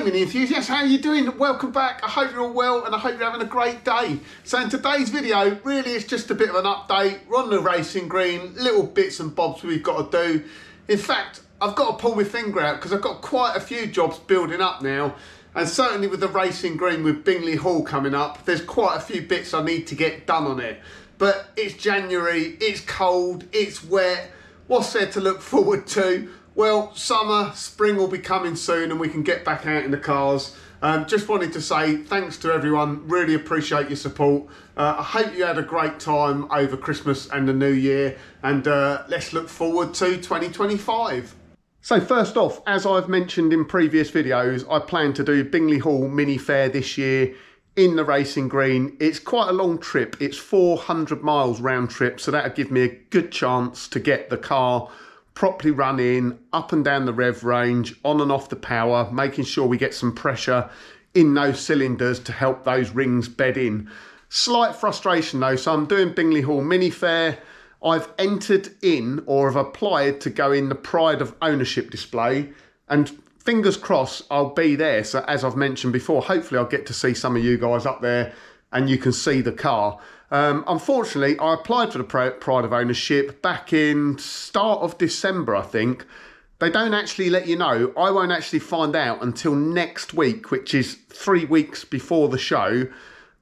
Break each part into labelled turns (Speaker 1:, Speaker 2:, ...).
Speaker 1: Hey Mini enthusiasts, how are you doing? Welcome back. I hope you're all well and I hope you're having a great day. So in today's video, really it's just a bit of an update. We're on the racing green, little bits and bobs we've got to do. In fact, I've got to pull my finger out because I've got quite a few jobs building up now. And certainly with the racing green with Bingley Hall coming up, there's quite a few bits I need to get done on it. But it's January, it's cold, it's wet. What's there to look forward to? Well, summer, spring will be coming soon and we can get back out in the cars. Just wanted to say thanks to everyone, really appreciate your support. I hope you had a great time over Christmas and the New Year, and let's look forward to 2025. So first off, as I've mentioned in previous videos, I plan to do Bingley Hall Mini Fair this year in the racing green. It's quite a long trip, it's 400 miles round trip, so that'll give me a good chance to get the car properly running up and down the rev range, on and off the power, making sure we get some pressure in those cylinders to help those rings bed in. Slight frustration though, so I'm doing Bingley Hall Mini Fair. I've entered in or have applied to go in the Pride of Ownership display, and fingers crossed I'll be there. So as I've mentioned before, hopefully I'll get to see some of you guys up there and you can see the car. Unfortunately, I applied for the Pride of Ownership back in start of December, I think. They don't actually let you know. I won't actually find out until next week, which is 3 weeks before the show,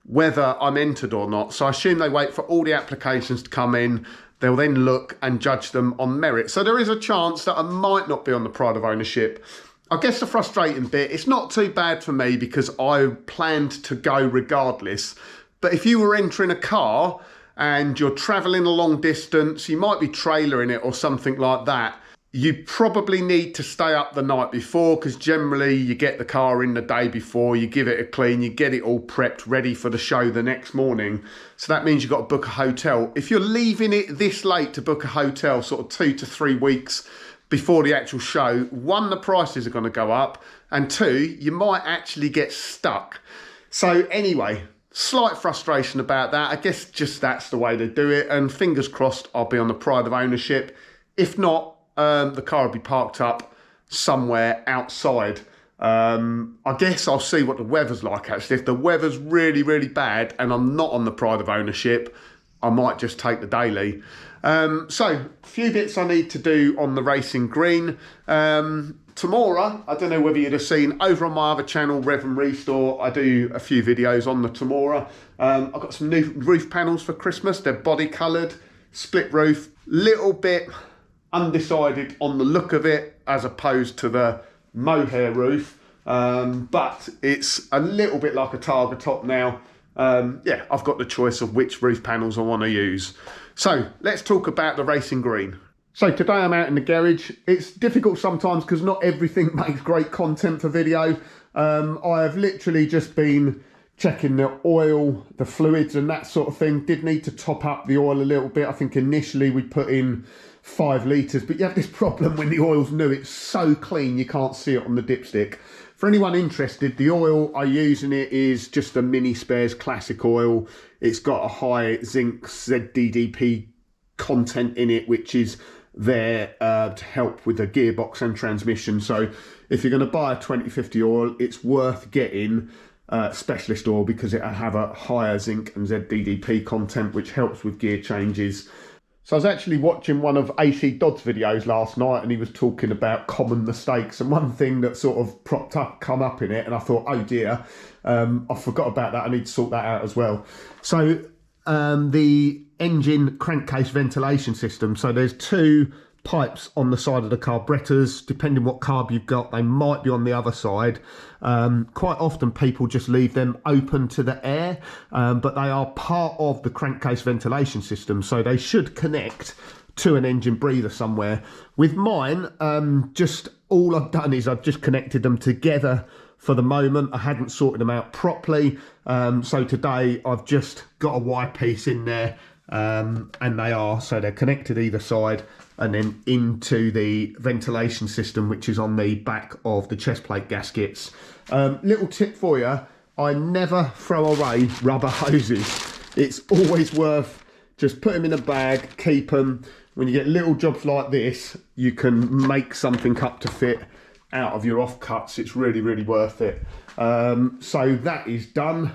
Speaker 1: whether I'm entered or not. So I assume they wait for all the applications to come in. They'll then look and judge them on merit. So there is a chance that I might not be on the Pride of Ownership. I guess the frustrating bit, it's not too bad for me because I planned to go regardless. But if you were entering a car and you're travelling a long distance, you might be trailering it or something like that, you probably need to stay up the night before, because generally you get the car in the day before, you give it a clean, you get it all prepped, ready for the show the next morning. So that means you've got to book a hotel. If you're leaving it this late to book a hotel, sort of 2 to 3 weeks before the actual show, one, the prices are going to go up, and two, you might actually get stuck. So anyway, slight frustration about that. I guess just that's the way they do it, and fingers crossed I'll be on the Pride of Ownership. If not, the car will be parked up somewhere outside. I guess I'll see what the weather's like actually. If the weather's really, really bad and I'm not on the Pride of Ownership, I might just take the daily. So, a few bits I need to do on the racing green. Tomorrow, I don't know whether you'd have seen, over on my other channel, Rev and Restore, I do a few videos on the Tomorrow. I've got some new roof panels for Christmas. They're body coloured, split roof, little bit undecided on the look of it as opposed to the mohair roof. But it's a little bit like a Targa top now. Yeah, I've got the choice of which roof panels I want to use. So let's talk about the racing green. So today I'm out in the garage. It's difficult sometimes because not everything makes great content for video. I have literally just been checking the oil, the fluids and that sort of thing. Did need to top up the oil a little bit. I think initially we put in 5 litres, but you have this problem when the oil's new, it's so clean you can't see it on the dipstick. For anyone interested, the oil I use in it is just a Mini Spares classic oil. It's got a high zinc ZDDP content in it, which is there to help with the gearbox and transmission. So if you're going to buy a 2050 oil, it's worth getting specialist oil because it'll have a higher zinc and ZDDP content, which helps with gear changes. So I was actually watching one of AC Dodd's videos last night and he was talking about common mistakes, and one thing that sort of come up in it, and I thought, oh dear, I forgot about that, I need to sort that out as well. So the engine crankcase ventilation system, so there's 2 pipes on the side of the carburettors. Depending what carb you've got, they might be on the other side. Quite often people just leave them open to the air, but they are part of the crankcase ventilation system, so they should connect to an engine breather somewhere. With mine, just all I've done is I've just connected them together for the moment. I hadn't sorted them out properly, so today I've just got a Y piece in there, and they're connected either side and then into the ventilation system, which is on the back of the chest plate gaskets. Little tip for you, I never throw away rubber hoses. It's always worth just put them in a bag, keep them. When you get little jobs like this, you can make something up to fit out of your offcuts, it's really, really worth it. So that is done.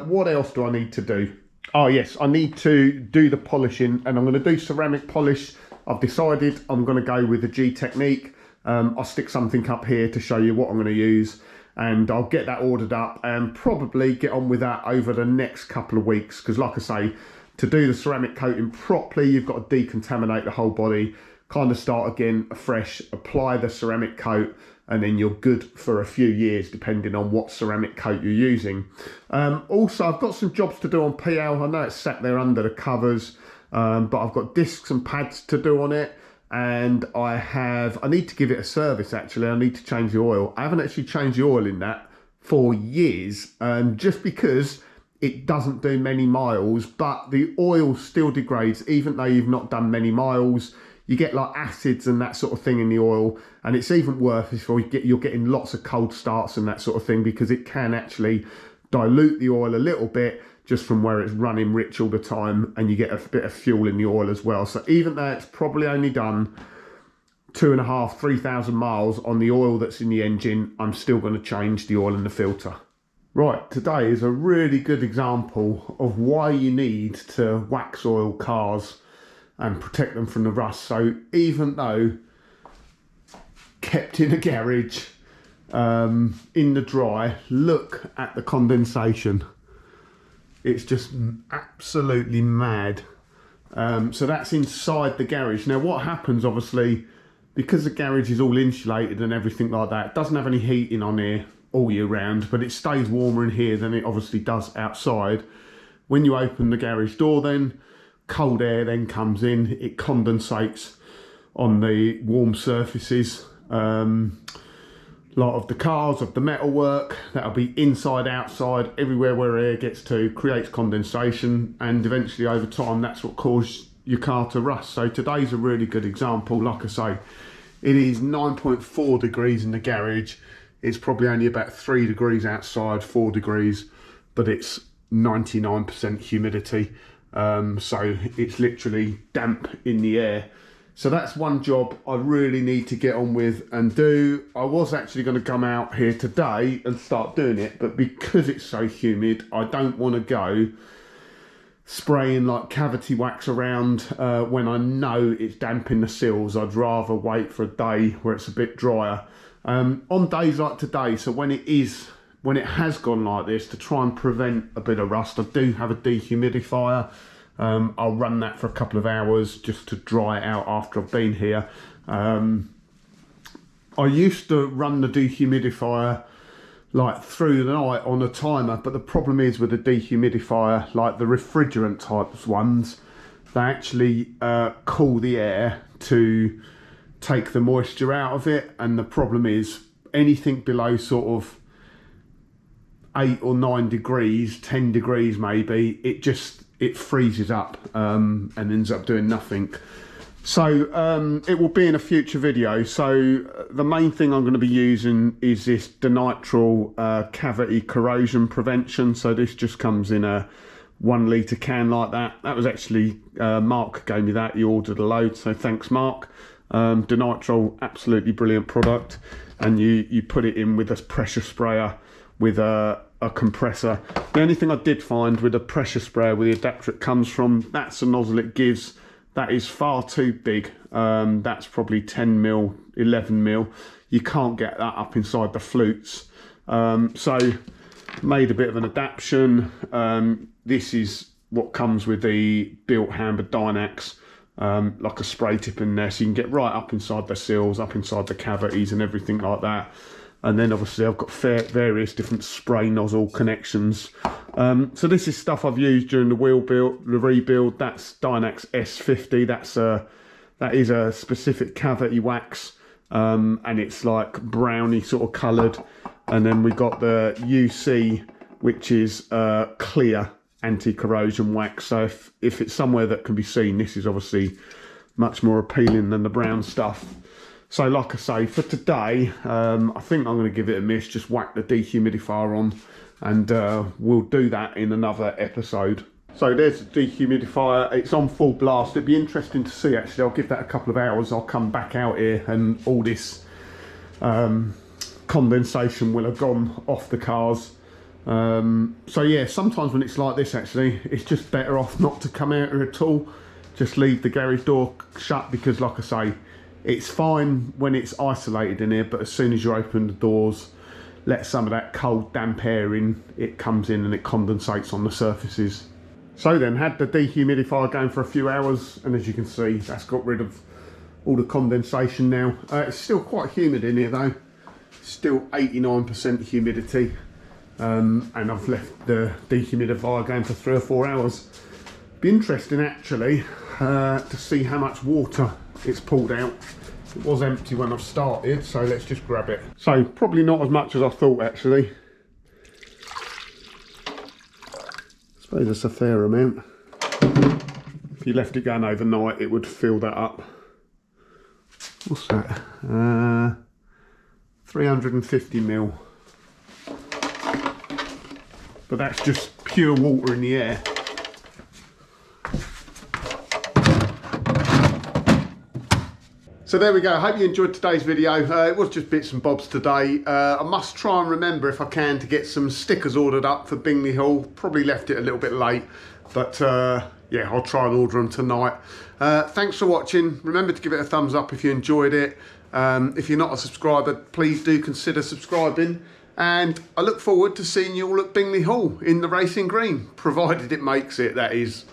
Speaker 1: What else do I need to do? Oh yes, I need to do the polishing, and I'm going to do ceramic polish. I've decided I'm going to go with the G Technique. I'll stick something up here to show you what I'm going to use, and I'll get that ordered up and probably get on with that over the next couple of weeks, because like I say, to do the ceramic coating properly, you've got to decontaminate the whole body, kind of start again afresh, apply the ceramic coat, and then you're good for a few years depending on what ceramic coat you're using. Also, I've got some jobs to do on PL. I know it's sat there under the covers, but I've got discs and pads to do on it, and I need to give it a service. Actually, I need to change the oil. I haven't actually changed the oil in that for years, just because it doesn't do many miles, but the oil still degrades even though you've not done many miles. You get like acids and that sort of thing in the oil, and it's even worse if you're getting lots of cold starts and that sort of thing, because it can actually dilute the oil a little bit just from where it's running rich all the time, and you get a bit of fuel in the oil as well. So even though it's probably only done 2,500, 3,000 miles on the oil that's in the engine, I'm still going to change the oil in the filter. Right, today is a really good example of why you need to wax oil cars and protect them from the rust. So even though kept in a garage, in the dry, look at the condensation. It's just absolutely mad. So that's inside the garage. Now what happens, obviously, because the garage is all insulated and everything like that, it doesn't have any heating on here all year round, but it stays warmer in here than it obviously does outside. When you open the garage door, then cold air then comes in, it condensates on the warm surfaces. A lot of the cars, of the metalwork, that'll be inside, outside, everywhere where air gets to, creates condensation, and eventually over time that's what causes your car to rust. So today's a really good example. Like I say, it is 9.4 degrees in the garage. It's probably only about 3 degrees outside, 4 degrees, but it's 99% humidity. So it's literally damp in the air. So that's one job I really need to get on with and do. I was actually going to come out here today and start doing it, but because it's so humid, I don't want to go spraying like cavity wax around when I know it's damp in the seals. I'd rather wait for a day where it's a bit drier. On days like today, so when it has gone like this, to try and prevent a bit of rust, I do have a dehumidifier. I'll run that for a couple of hours just to dry it out after I've been here. I used to run the dehumidifier like through the night on a timer, but the problem is with the dehumidifier, like the refrigerant types ones, they actually cool the air to take the moisture out of it, and the problem is anything below sort of 8 or 9 degrees, 10 degrees maybe, it freezes up and ends up doing nothing. So it will be in a future video. So the main thing I'm going to be using is this denitrile cavity corrosion prevention. So this just comes in a 1 litre can like that. That was actually Mark gave me that. He ordered a load, so thanks Mark. Denitrile, absolutely brilliant product, and you put it in with a pressure sprayer with a compressor. The only thing I did find with a pressure sprayer with the adapter it comes from, that's the nozzle it gives. That is far too big. That's probably 10 mil, 11 mil. You can't get that up inside the flutes. So made a bit of an adaptation. This is what comes with the built Hamber Dynax, like a spray tip in there, so you can get right up inside the seals, up inside the cavities and everything like that. And then obviously I've got various different spray nozzle connections. So this is stuff I've used during the rebuild. That's Dynax S50. That is a specific cavity wax, and it's like browny sort of coloured. And then we got the UC, which is clear anti-corrosion wax. So if it's somewhere that can be seen, this is obviously much more appealing than the brown stuff. So like I say, for today, I think I'm going to give it a miss, just whack the dehumidifier on, and we'll do that in another episode. So there's the dehumidifier, it's on full blast. It'd be interesting to see actually. I'll give that a couple of hours, I'll come back out here and all this condensation will have gone off the cars. So yeah, sometimes when it's like this, actually, it's just better off not to come out here at all. Just leave the garage door shut, because like I say, it's fine when it's isolated in here, but as soon as you open the doors, let some of that cold damp air in, it comes in and it condensates on the surfaces. So then, had the dehumidifier going for a few hours, and as you can see, that's got rid of all the condensation now. It's still quite humid in here though, still 89% humidity. And I've left the dehumidifier going for 3 or 4 hours. Be interesting actually to see how much water it's pulled out. It was empty when I started, so let's just grab it. So probably not as much as I thought actually. I suppose it's a fair amount. If you left it going overnight, it would fill that up. What's that? 350 ml. But that's just pure water in the air. So there we go. I hope you enjoyed today's video. It was just bits and bobs today. I must try and remember, if I can, to get some stickers ordered up for Bingley Hall. Probably left it a little bit late, but yeah, I'll try and order them tonight. Thanks for watching. Remember to give it a thumbs up if you enjoyed it. If you're not a subscriber, please do consider subscribing. And I look forward to seeing you all at Bingley Hall in the Racing Green, provided it makes it, that is.